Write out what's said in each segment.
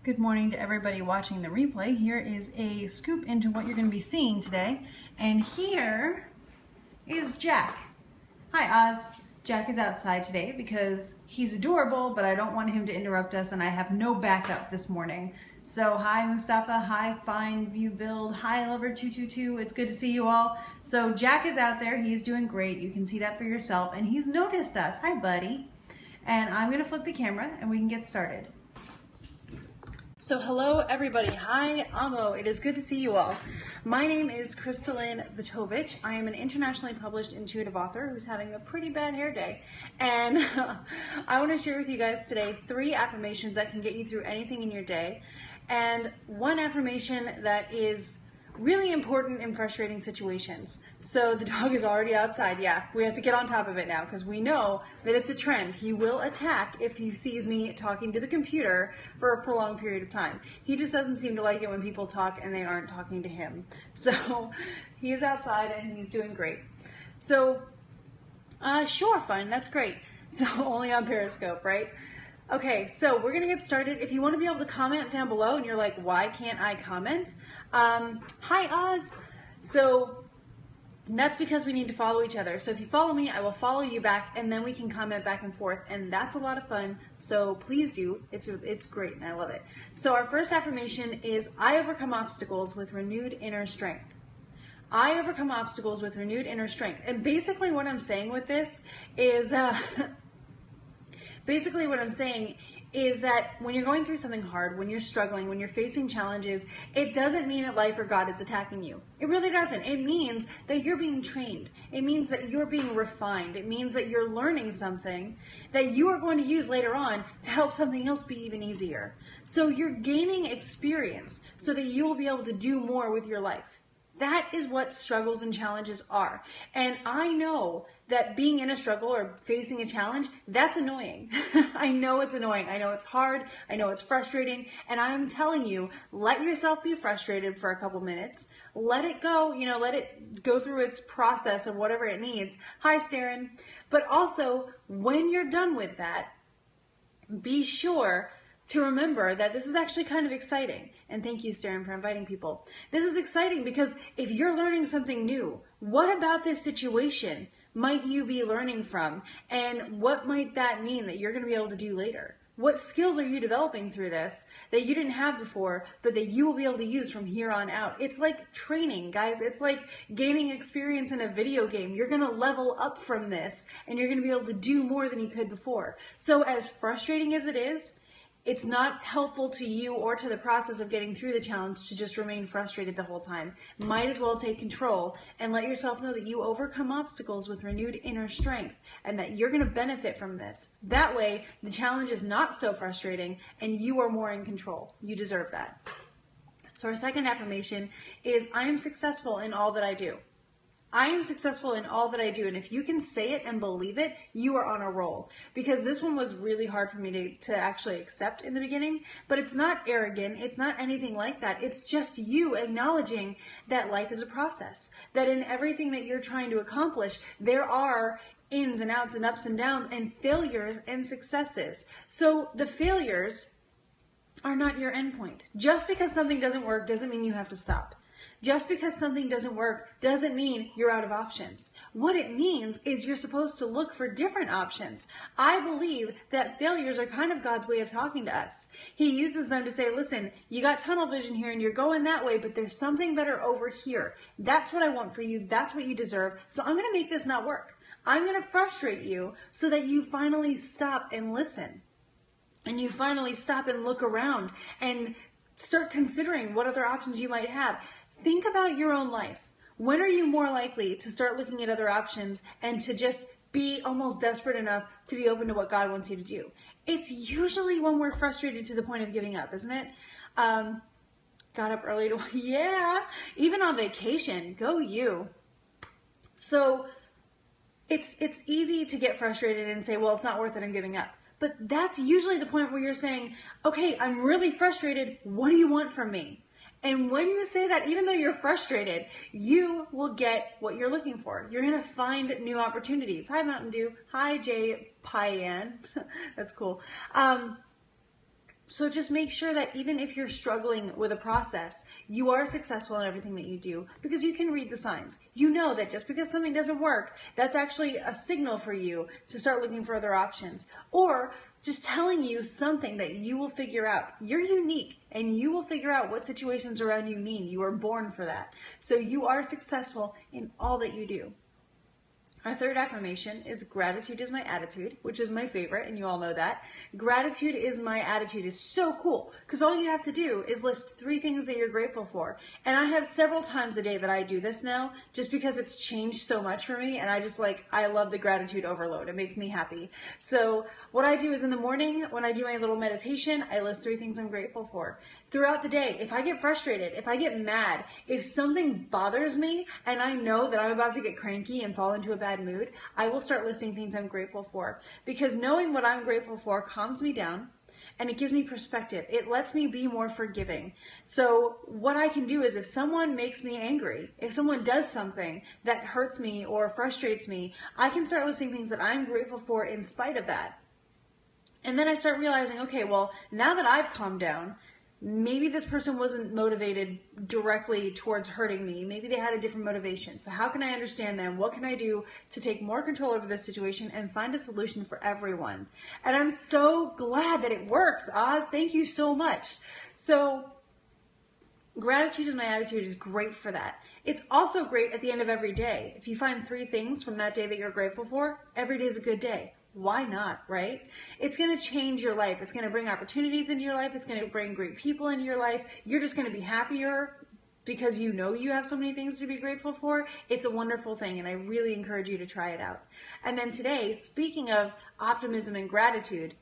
Good morning to everybody watching the replay. Here is a scoop into what you're going to be seeing today. And here is Jack. Hi, Oz. Jack is outside today because he's adorable, but I don't want him to interrupt us, and I have no backup this morning. So hi, Mustafa. Hi, Fine View Build. Hi, Lover222. It's good to see you all. So Jack is out there. He's doing great. You can see that for yourself, and he's noticed us. Hi, buddy. And I'm going to flip the camera, and we can get started. So hello everybody, hi Amo, it is good to see you all. My name is Kristalyn Vitovich. I am an internationally published intuitive author who's having a pretty bad hair day. And I want to share with you guys today 3 affirmations that can get you through anything in your day. And one affirmation that is really important in frustrating situations. So the dog is already outside. Yeah, we have to get on top of it now because we know that it's a trend. He will attack if he sees me talking to the computer for a prolonged period of time. He just doesn't seem to like it when people talk and they aren't talking to him. So he is outside and he's doing great. So sure, fine, that's great. So only on Periscope, right? Okay, so we're going to get started. If you want to be able to comment down below and you're like, why can't I comment? Hi, Oz. So that's because we need to follow each other. So if you follow me, I will follow you back, and then we can comment back and forth, and that's a lot of fun. So please do. It's great, and I love it. So our first affirmation is, I overcome obstacles with renewed inner strength. I overcome obstacles with renewed inner strength. And basically what I'm saying with this is... Basically what I'm saying is that when you're going through something hard, when you're struggling, when you're facing challenges, it doesn't mean that life or God is attacking you. It really doesn't. It means that you're being trained. It means that you're being refined. It means that you're learning something that you are going to use later on to help something else be even easier. So you're gaining experience so that you will be able to do more with your life. That is what struggles and challenges are. And I know that being in a struggle or facing a challenge, that's annoying. I know it's annoying. I know it's hard. I know it's frustrating. And I'm telling you, let yourself be frustrated for a couple minutes. Let it go, let it go through its process of whatever it needs. Hi, Staryn. But also, when you're done with that, be sure to remember that this is actually kind of exciting. And thank you, Staryn, for inviting people. This is exciting because if you're learning something new, what about this situation might you be learning from? And what might that mean that you're going to be able to do later? What skills are you developing through this that you didn't have before, but that you will be able to use from here on out? It's like training, guys. It's like gaining experience in a video game. You're going to level up from this, and you're going to be able to do more than you could before. So as frustrating as it is, it's not helpful to you or to the process of getting through the challenge to just remain frustrated the whole time. Might as well take control and let yourself know that you overcome obstacles with renewed inner strength and that you're going to benefit from this. That way, the challenge is not so frustrating and you are more in control. You deserve that. So our second affirmation is, I am successful in all that I do. I am successful in all that I do, and if you can say it and believe it, you are on a roll. Because this one was really hard for me to actually accept in the beginning, but it's not arrogant, it's not anything like that. It's just you acknowledging that life is a process, that in everything that you're trying to accomplish, there are ins and outs and ups and downs and failures and successes. So the failures are not your endpoint. Just because something doesn't work doesn't mean you have to stop. Just because something doesn't work doesn't mean you're out of options. What it means is you're supposed to look for different options. I believe that failures are kind of God's way of talking to us. He uses them to say, listen, you got tunnel vision here and you're going that way, but there's something better over here. That's what I want for you. That's what you deserve. So I'm going to make this not work. I'm going to frustrate you so that you finally stop and listen. And you finally stop and look around and start considering what other options you might have. Think about your own life. When are you more likely to start looking at other options and to just be almost desperate enough to be open to what God wants you to do? It's usually when we're frustrated to the point of giving up, isn't it? Got up early to, yeah, even on vacation, go you. So it's easy to get frustrated and say, well, it's not worth it, I'm giving up. But that's usually the point where you're saying, okay, I'm really frustrated, what do you want from me? And when you say that, even though you're frustrated, you will get what you're looking for. You're going to find new opportunities. Hi, Mountain Dew. Hi, Jay Payan. That's cool. So just make sure that even if you're struggling with a process, you are successful in everything that you do because you can read the signs. You know that just because something doesn't work, that's actually a signal for you to start looking for other options, or just telling you something that you will figure out. You're unique and you will figure out what situations around you mean. You are born for that. So you are successful in all that you do. Our third affirmation is gratitude is my attitude, which is my favorite, and you all know that. Gratitude is my attitude is so cool because all you have to do is list 3 things that you're grateful for. And I have several times a day that I do this now just because it's changed so much for me, and I love the gratitude overload. It makes me happy. So what I do is in the morning when I do my little meditation, I list 3 things I'm grateful for. Throughout the day, if I get frustrated, if I get mad, if something bothers me and I know that I'm about to get cranky and fall into a bad mood, I will start listing things I'm grateful for, because knowing what I'm grateful for calms me down and it gives me perspective. It lets me be more forgiving. So what I can do is if someone makes me angry, if someone does something that hurts me or frustrates me, I can start listing things that I'm grateful for in spite of that. And then I start realizing, okay, well, now that I've calmed down, maybe this person wasn't motivated directly towards hurting me. Maybe they had a different motivation. So how can I understand them? What can I do to take more control over this situation and find a solution for everyone? And I'm so glad that it works, Oz. Thank you so much. So gratitude is my attitude is great for that. It's also great at the end of every day. If you find 3 things from that day that you're grateful for, every day is a good day. Why not, right? It's going to change your life. It's going to bring opportunities into your life. It's going to bring great people into your life. You're just going to be happier because you know you have so many things to be grateful for. It's a wonderful thing, and I really encourage you to try it out. And then today, speaking of optimism and gratitude,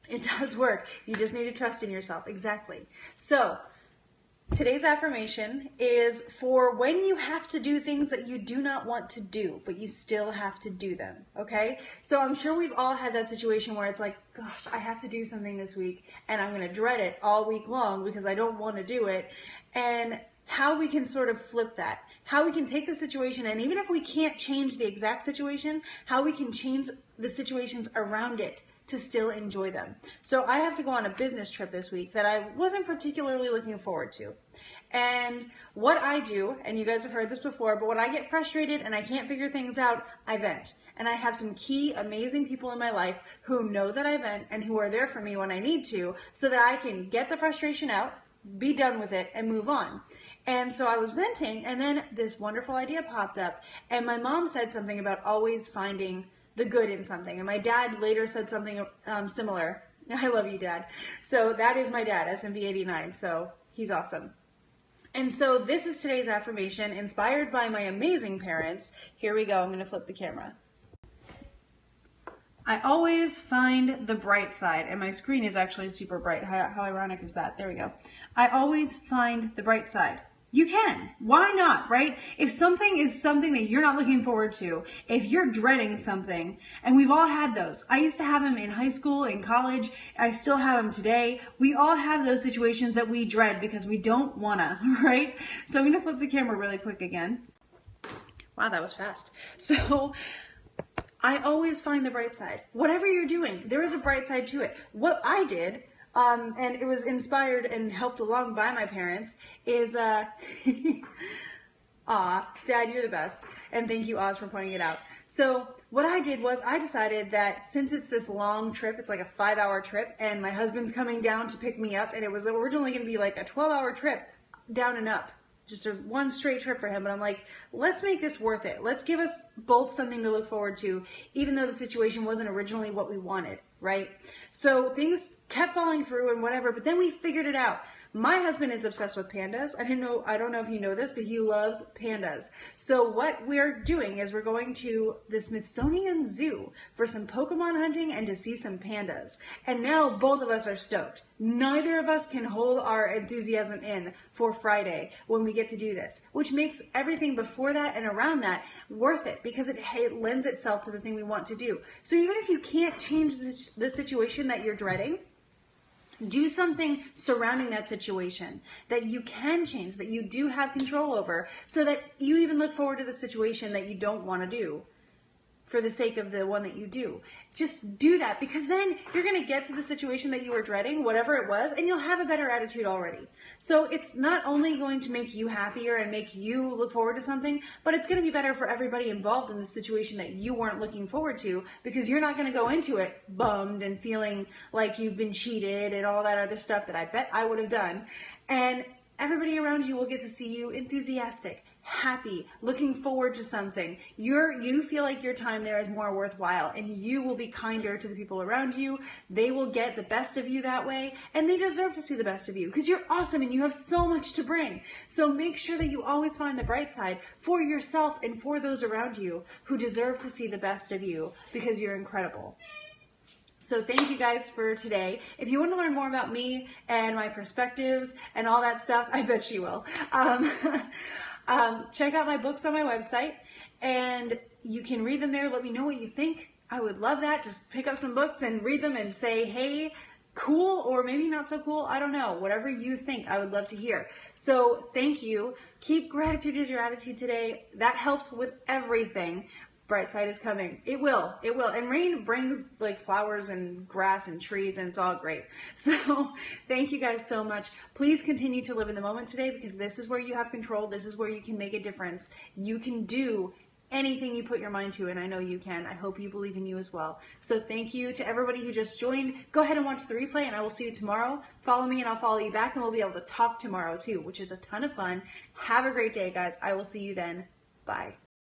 it does work. You just need to trust in yourself. Exactly. So today's affirmation is for when you have to do things that you do not want to do, but you still have to do them, okay? So I'm sure we've all had that situation where it's like, gosh, I have to do something this week, and I'm going to dread it all week long because I don't want to do it. And how we can sort of flip that, how we can take the situation, and even if we can't change the exact situation, how we can change the situations around it to still enjoy them. So I have to go on a business trip this week that I wasn't particularly looking forward to. And what I do, and you guys have heard this before, but when I get frustrated and I can't figure things out, I vent. And I have some key, amazing people in my life who know that I vent and who are there for me when I need to, so that I can get the frustration out, be done with it, and move on. And so I was venting, and then this wonderful idea popped up. And my mom said something about always finding the good in something. And my dad later said something similar. I love you, Dad. So that is my dad, SMV89. So he's awesome. And so this is today's affirmation, inspired by my amazing parents. Here we go. I'm going to flip the camera. I always find the bright side, and my screen is actually super bright. How ironic is that? There we go. I always find the bright side. You can. Why not, right? If something is something that you're not looking forward to, if you're dreading something, and we've all had those. I used to have them in high school, in college. I still have them today. We all have those situations that we dread because we don't wanna, right? So I'm gonna flip the camera really quick again. Wow, that was fast. So I always find the bright side. Whatever you're doing, there is a bright side to it. What I did, and it was inspired and helped along by my parents, is, Dad, you're the best. And thank you, Oz, for pointing it out. So what I did was I decided that since it's this long trip, it's like a 5-hour trip, and my husband's coming down to pick me up, and it was originally going to be like a 12-hour trip down and up. Just one straight trip for him, but I'm like, let's make this worth it. Let's give us both something to look forward to, even though the situation wasn't originally what we wanted, right? So things kept falling through and whatever, but then we figured it out. My husband is obsessed with pandas. I don't know if you know this, but he loves pandas. So what we're doing is we're going to the Smithsonian Zoo for some Pokemon hunting and to see some pandas. And now both of us are stoked. Neither of us can hold our enthusiasm in for Friday when we get to do this, which makes everything before that and around that worth it because it lends itself to the thing we want to do. So even if you can't change the situation that you're dreading, do something surrounding that situation that you can change, that you do have control over, so that you even look forward to the situation that you don't want to do for the sake of the one that you do. Just do that, because then you're going to get to the situation that you were dreading, whatever it was, and you'll have a better attitude already. So it's not only going to make you happier and make you look forward to something, but it's going to be better for everybody involved in the situation that you weren't looking forward to, because you're not going to go into it bummed and feeling like you've been cheated and all that other stuff that I bet I would have done. And everybody around you will get to see you enthusiastic, happy, looking forward to something. You feel like your time there is more worthwhile, and you will be kinder to the people around you. They will get the best of you that way, and they deserve to see the best of you because you're awesome and you have so much to bring. So make sure that you always find the bright side for yourself and for those around you who deserve to see the best of you, because you're incredible. So thank you guys for today. If you want to learn more about me and my perspectives and all that stuff, I bet you will. Check out my books on my website, and you can read them there. Let me know what you think. I would love that. Just pick up some books and read them and say, hey, cool, or maybe not so cool. I don't know. Whatever you think, I would love to hear. So thank you. Keep gratitude as your attitude today. That helps with everything. Bright side is coming. It will. It will. And rain brings like flowers and grass and trees, and it's all great. So thank you guys so much. Please continue to live in the moment today, because this is where you have control. This is where you can make a difference. You can do anything you put your mind to, and I know you can. I hope you believe in you as well. So thank you to everybody who just joined. Go ahead and watch the replay, and I will see you tomorrow. Follow me and I'll follow you back, and we'll be able to talk tomorrow too, which is a ton of fun. Have a great day, guys. I will see you then. Bye.